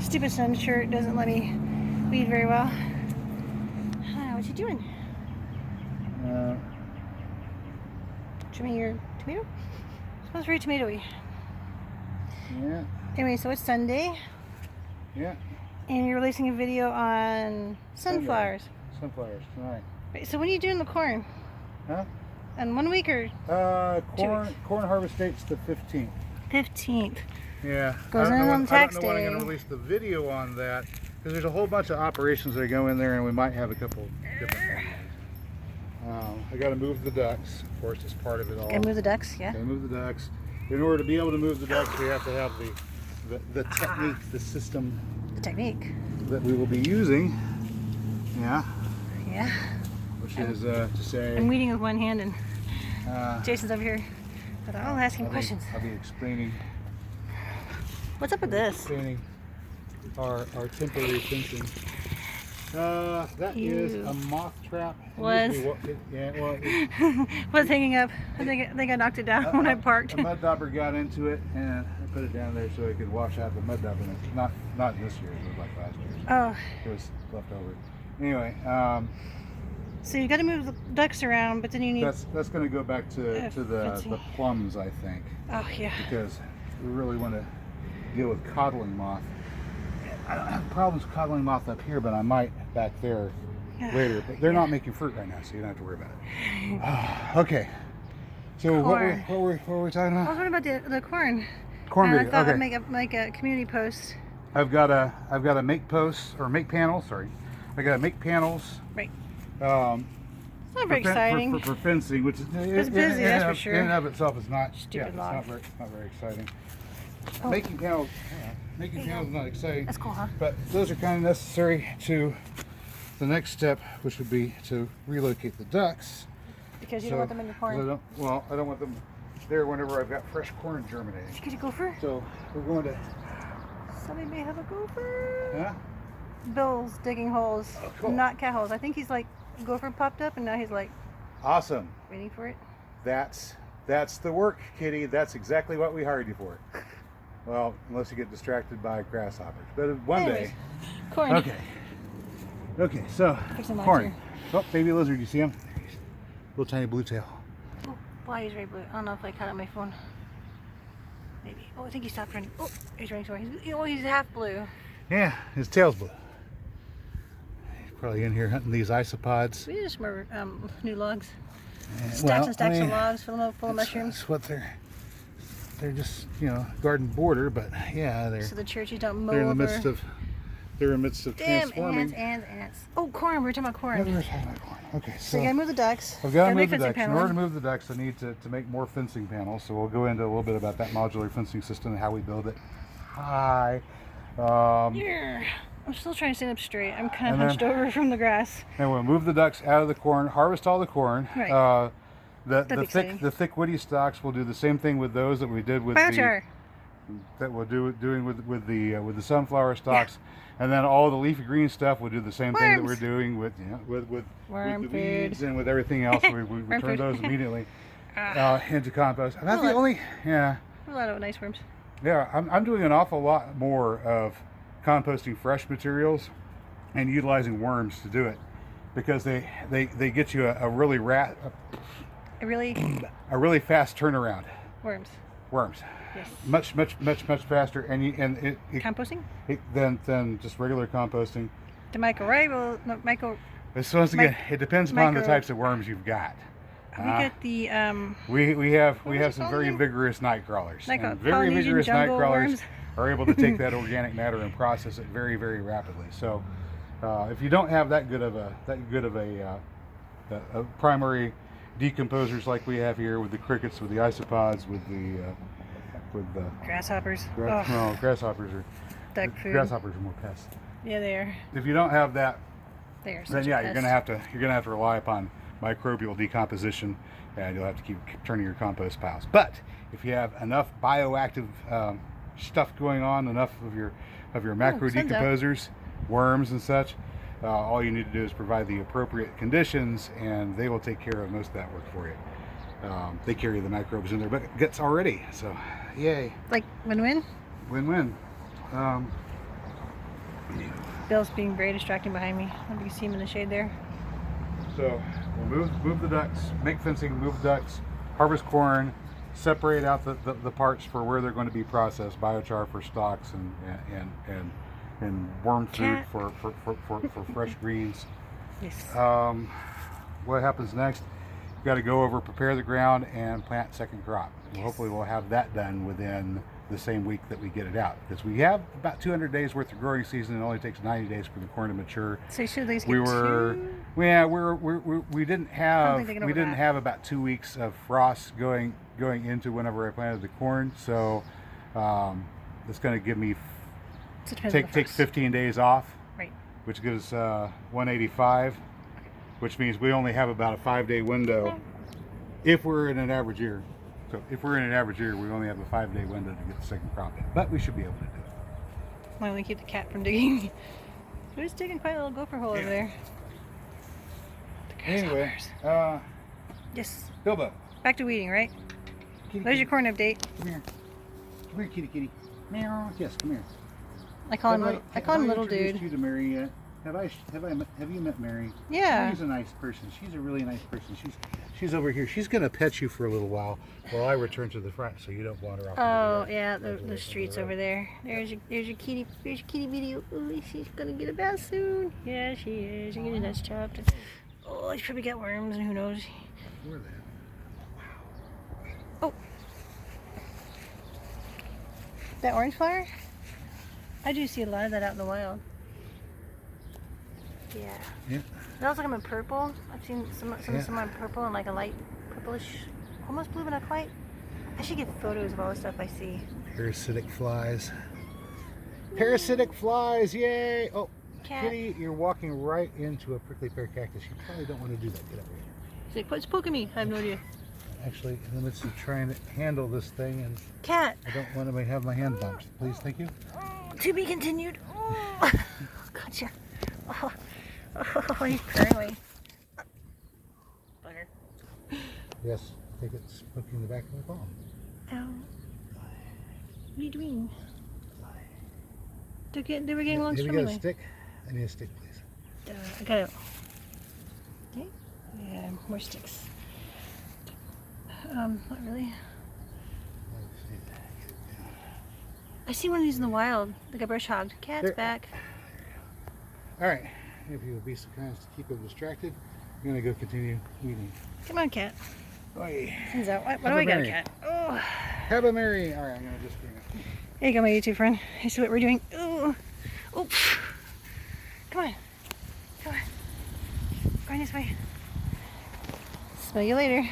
stupid sun shirt doesn't let me weed very well. What you doing? Trimming your tomato? Smells very tomatoey. Yeah. Anyway, so it's Sunday. Yeah. And you're releasing a video on sunflowers. Sunflowers tonight. Right, so when are you doing the corn? Huh? In 1 week or? Corn harvest date's the 15th. 15th. Yeah. Goes in on tax I don't know when I'm day. going to release the video on that because there's a whole bunch of operations that go in there, and we might have a couple different ones. I got to move the ducks, of course, as part of it all. Gotta move the ducks, yeah. Got to move the ducks. In order to be able to move the ducks, we have to have the technique, the system. The technique. That we will be using. Yeah. Yeah. Which is to say. I'm weeding with one hand, and Jason's over here. But I'll ask him questions. I'll be explaining. What's up with this? Explaining our temporary fencing. That is a moth trap. Was hanging up. I think I knocked it down when I parked. A mud dauber got into it, and I put it down there so it could wash out the mud dauber. Not this year. It was like last year. Oh. It was left over. Anyway. So you got to move the ducks around, but then you need. That's going to go back to the plums, I think. Oh yeah. Because we really want to deal with codling moth. I don't have problems with codling moth up here, but I might back there later. But they're not making fruit right now, so you don't have to worry about it. Okay. So what were we talking about? I was talking about the corn. Corn video. I thought okay. I'd make a community post. I've got to make posts or make panels. Sorry, I got to make panels. Right. It's not very exciting. For fencing, which is it's busy, that's for sure. In and of itself is not. Stupid yeah, log. It's not very exciting. Oh. Making panels is not exciting. That's cool, huh? But those are kind of necessary to the next step, which would be to relocate the ducks. Because you don't want them in your corn. I don't want them there whenever I've got fresh corn germinating. Did you get a gopher? So we're going to. Somebody may have a gopher. Huh? Bill's digging holes, oh, cool. Not cat holes. I think he's like gopher popped up, and now he's like. Awesome. Waiting for it. That's the work, Kitty. That's exactly what we hired you for. Well, unless you get distracted by grasshoppers. But one day. Corn. Okay, so corn. Oh, baby lizard, you see him? Little tiny blue tail. Oh, why he's very blue. I don't know if I caught it on my phone. Maybe. Oh, I think he stopped running. Oh, he's running somewhere. He's half blue. Yeah, his tail's blue. He's probably in here hunting these isopods. We just more new logs. Stacks and stacks of logs full of mushrooms. That's what they're just, garden border, but yeah, they're. So the churches don't mow They're in the over. midst of transforming. Ants. Oh, corn. We were talking about corn. Yeah, we were talking about corn. Okay, so you gotta move the ducks. I've got to move the ducks. In order to move the ducks, I need to make more fencing panels. So we'll go into a little bit about that modular fencing system and how we build it. Hi. Yeah. I'm still trying to stand up straight. I'm kind of hunched over from the grass. And we'll move the ducks out of the corn, harvest all the corn. Right. The thick woody stalks, we'll do the same thing with those that we did with that we'll doing with the sunflower stalks, and then all the leafy green stuff we'll do the same thing that we're doing with the weeds and with everything else. we return those immediately into compost. And that's the only a lot of nice worms. Yeah, I'm doing an awful lot more of composting fresh materials and utilizing worms to do it, because they get you a really fast turnaround. Worms. Yes. Much faster, and it composting. Than just regular composting. The micro. It depends upon the types of worms you've got. We get the we have some very vigorous night crawlers. And very vigorous night crawlers are able to take that organic matter and process it very, very rapidly. So if you don't have that good of a primary decomposers like we have here with the crickets, with the isopods, with the grasshoppers. No, grasshoppers are duck food. Grasshoppers are more pests. Yeah, they are. If you don't have that, then you're gonna have to rely upon microbial decomposition, and you'll have to keep turning your compost piles. But if you have enough bioactive stuff going on, enough of your macro decomposers, worms and such, all you need to do is provide the appropriate conditions, and they will take care of most of that work for you. They carry the microbes in their guts already, so yay! Like win-win. Win-win. Bill's being very distracting behind me. I don't know if you can see him in the shade there. So we'll move the ducts, make fencing, move the ducts, harvest corn, separate out the parts for where they're going to be processed, biochar for stalks and worm food Cat. for fresh greens. Yes. What happens next? You've got to go over, prepare the ground, and plant second crop. Yes. Hopefully we'll have that done within the same week that we get it out, because we have about 200 days worth of growing season. It only takes 90 days for the corn to mature. So you should at least get We were, two. yeah, we didn't have think they can we didn't overlap. have about 2 weeks of frost going into whenever I planted the corn, so it's going to give me So it depends on the take frost. 15 days off, Right. which gives 185, which means we only have about a 5-day window if we're in an average year. So if we're in an average year, we only have a 5-day window to get the second crop in, but we should be able to do it. Why don't we keep the cat from digging? We're just digging quite a little gopher hole over there. The Anyway, grasshoppers. Yes. Bilbo, Back to weeding, right? kitty, There's your corn update. come here, kitty, kitty. Meow. Yes, come here. I call him little. I call him little introduced dude. you to Mary yet? Have you met Mary? Yeah. She's a nice person. She's a really nice person. She's over here. She's gonna pet you for a little while I return to the front, so you don't wander off. Oh yeah, the streets over there. There's your kitty. There's your kitty video. Oh, she's gonna get a bath soon. Yeah, she is. She's getting nuts chopped. Oh, she's probably got worms, and who knows. Where the Oh, that orange flower. I do see a lot of that out in the wild. Yeah. Yeah. They also come in purple. I've seen some in purple and like a light purplish, almost blue but not quite. I should get photos of all the stuff I see. Parasitic flies. Parasitic flies! Yay! Oh, Cat. Kitty, you're walking right into a prickly pear cactus. You probably don't want to do that. Get over here. She's like, what's poking me? I have no idea. Actually, let's try and handle this thing, and Cat. I don't want to have my hand bumped. Please, thank you. To be continued. Oh, gotcha. Oh, he's purring away. Bugger. Yes, I think it's poking the back of my palm. Ow. What are you doing? They were getting along Have you got a swimmingly. stick? I need a stick, please. I got it. Okay. Yeah, more sticks. Not really. I see one of these in the wild. Like a brush hogged. Cat's There. back. All right, if you would be so kind as to keep him distracted, I'm gonna go continue eating. Come on, cat. Oi. He's out. Why Have do a I got a Mary. cat? Oh. Have a Mary. All right, I'm gonna just bring it. There you go, my YouTube friend. I see what we're doing. Ooh. Oops. Come on. Come on. Going this way. Smell you later.